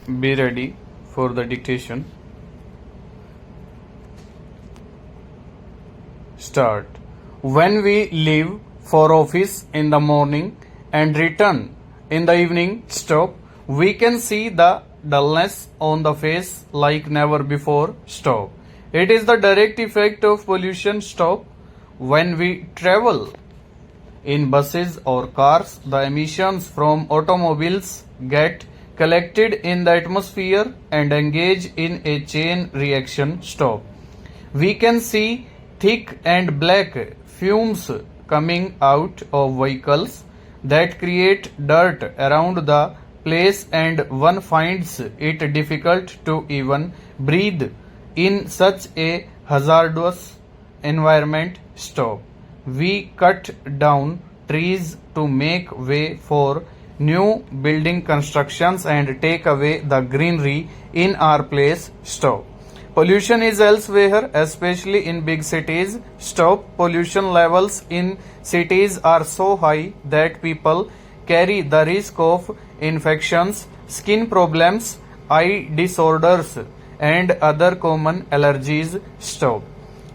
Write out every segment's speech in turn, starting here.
Be ready for the dictation. Start. When we leave for office in the morning and return in the evening, stop. We can see the dullness on the face like never before. Stop. It is the direct effect of pollution. Stop. When we travel in buses or cars, the emissions from automobiles get collected in the atmosphere and engage in a chain reaction. Stop. We can see thick and black fumes coming out of vehicles that create dirt around the place, and one finds it difficult to even breathe in such a hazardous environment. Stop. We cut down trees to make way for new building constructions and take away the greenery in our place. Stop. Pollution is elsewhere, especially in big cities. Stop. Pollution levels in cities are so high that people carry the risk of infections, skin problems, eye disorders, and other common allergies. Stop.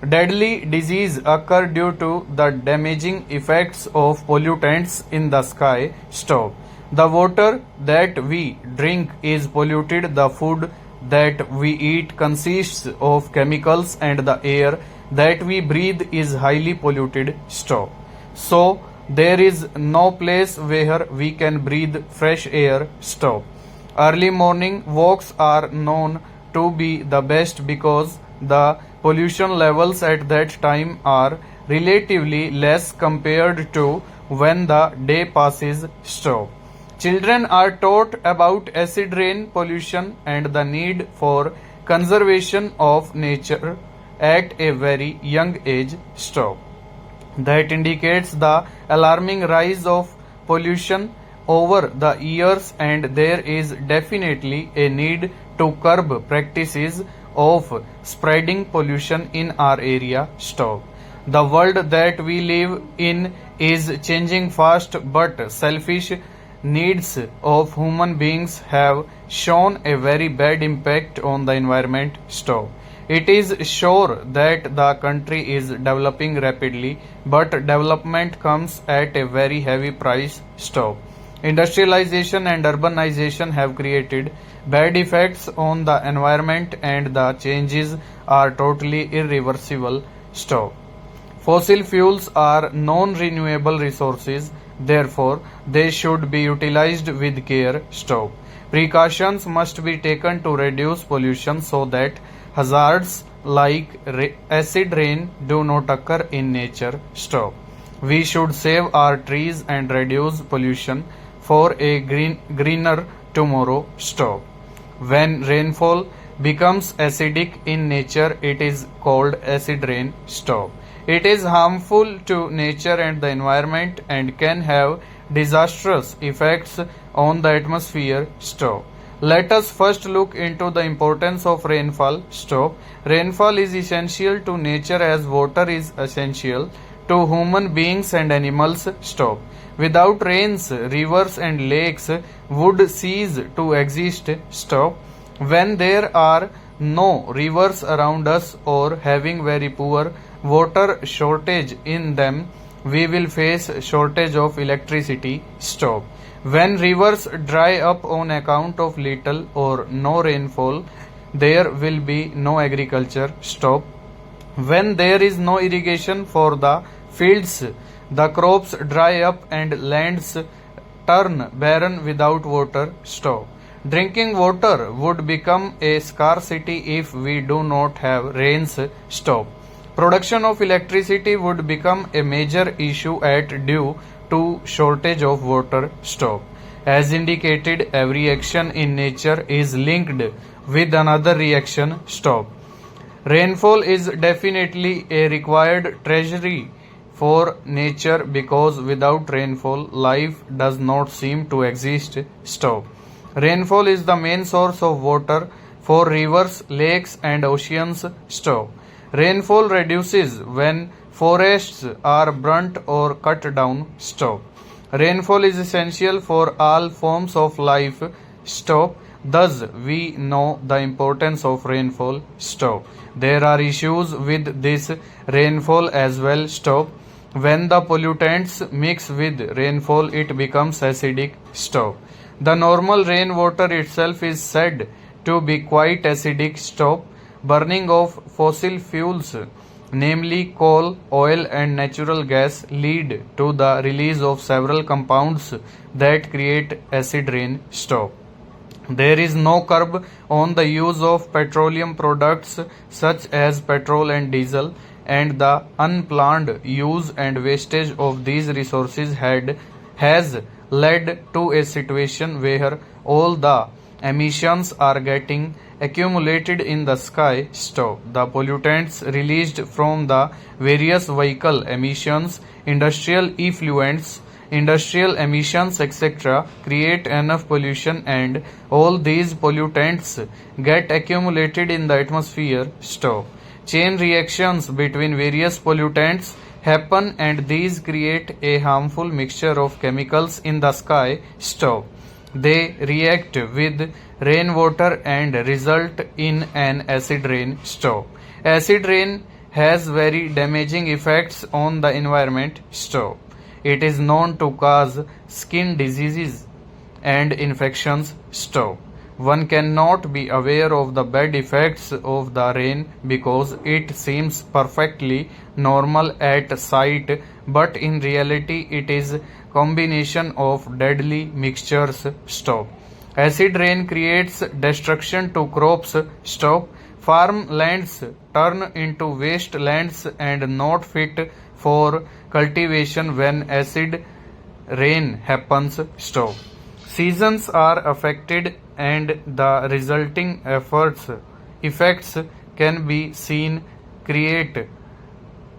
Deadly disease occur due to the damaging effects of pollutants in the sky. Stop. The water that we drink is polluted. The food that we eat consists of chemicals, and the air that we breathe is highly polluted. Stop. So there is no place where we can breathe fresh air. Stop. Early morning walks are known to be the best because the pollution levels at that time are relatively less compared to when the day passes. Stop. Children are taught about acid rain pollution and the need for conservation of nature at a very young age. Stop. That indicates the alarming rise of pollution over the years, and there is definitely a need to curb practices of spreading pollution in our area. Stop. The world that we live in is changing fast, but selfish needs of human beings have shown a very bad impact on the environment. Stop. It is sure that the country is developing rapidly, but development comes at a very heavy price. Stop. Industrialization and urbanization have created bad effects on the environment, and the changes are totally irreversible. Stop. Fossil fuels are non-renewable resources, therefore they should be utilized with care. Stop. Precautions must be taken to reduce pollution so that hazards like acid rain do not occur in nature. Stop. We should save our trees and reduce pollution for a greener tomorrow. Stop. When rainfall becomes acidic in nature, it is called acid rain. Stop. It is harmful to nature and the environment and can have disastrous effects on the atmosphere. Stop. Let us first look into the importance of rainfall. Stop. Rainfall is essential to nature as water is essential to human beings and animals. Stop. Without rains, rivers and lakes would cease to exist. Stop. When there are no rivers around us or having very poor water shortage in them, we will face shortage of electricity. Stop. When rivers dry up on account of little or no rainfall, there will be no agriculture. Stop. When there is no irrigation for the fields, the crops dry up and lands turn barren without water. Stop. Drinking water would become a scarcity if we do not have rains. Stop. Production of electricity would become a major issue due to shortage of water. Stop. As indicated, every action in nature is linked with another reaction. Stop. Rainfall is definitely a required treasury for nature because without rainfall, life does not seem to exist. Stop. Rainfall is the main source of water for rivers, lakes, and oceans. Stop. Rainfall reduces when forests are burnt or cut down. Stop. Rainfall is essential for all forms of life. Stop. Thus, we know the importance of rainfall. Stop. There are issues with this rainfall as well. Stop. When the pollutants mix with rainfall, it becomes acidic. Stop. The normal rainwater itself is said to be quite acidic. Stop. Burning of fossil fuels, namely coal, oil and natural gas, lead to the release of several compounds that create acid rain. Stop. There is no curb on the use of petroleum products such as petrol and diesel, and the unplanned use and wastage of these resources has led to a situation where all the emissions are getting accumulated in the sky. Stop. The pollutants released from the various vehicle emissions, industrial effluents, industrial emissions, etc., create enough pollution, and all these pollutants get accumulated in the atmosphere. Stop. Chain reactions between various pollutants happen, and these create a harmful mixture of chemicals in the sky. Stop. They react with rainwater and result in an acid rain. Stop. Acid rain has very damaging effects on the environment. Stop. It is known to cause skin diseases and infections. Stop. One cannot be aware of the bad effects of the rain because it seems perfectly normal at sight, but in reality it is combination of deadly mixtures. Stop. Acid rain creates destruction to crops. Stop. Farmlands turn into wastelands and not fit for cultivation when acid rain happens. Stop. Seasons are affected and the resulting effects can be seen create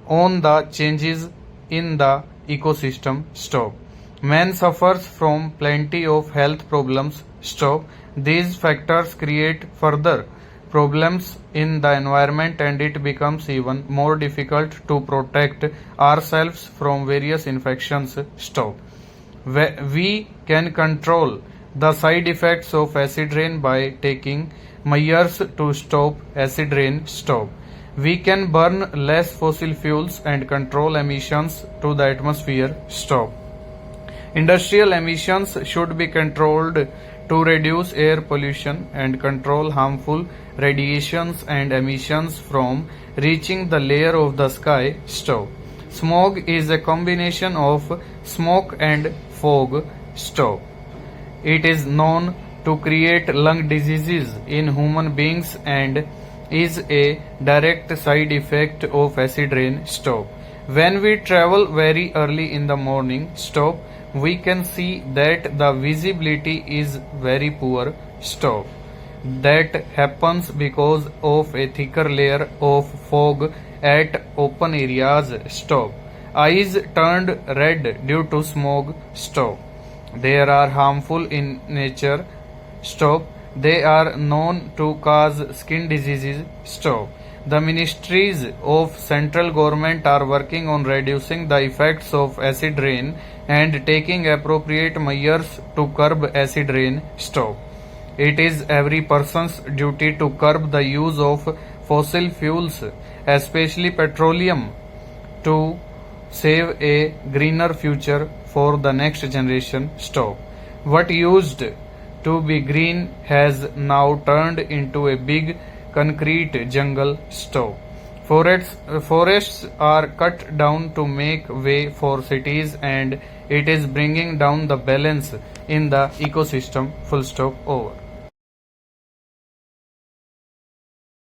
on the changes in the ecosystem. Stop. Man suffers from plenty of health problems. Stop. These factors create further problems in the environment, and it becomes even more difficult to protect ourselves from various infections. Stop. We can control the side effects of acid rain by taking measures to stop acid rain. Stop. We can burn less fossil fuels and control emissions to the atmosphere. Stop. Industrial emissions should be controlled to reduce air pollution and control harmful radiations and emissions from reaching the layer of the sky. Stop. Smog is a combination of smoke and fog. Stop. It is known to create lung diseases in human beings and is a direct side effect of acid rain. Stop. When we travel very early in the morning, stop, we can see that the visibility is very poor. Stop. That happens because of a thicker layer of fog at open areas. Stop. Eyes turned red due to smog. Stop. They are harmful in nature. Stop. They are known to cause skin diseases. Stop. The ministries of central government are working on reducing the effects of acid rain and taking appropriate measures to curb acid rain. Stop. It is every person's duty to curb the use of fossil fuels, especially petroleum, to save a greener future for the next generation. Stop. What used to be green has now turned into a big concrete jungle. Stop. Forests are cut down to make way for cities, and it is bringing down the balance in the ecosystem. Full stop. Over.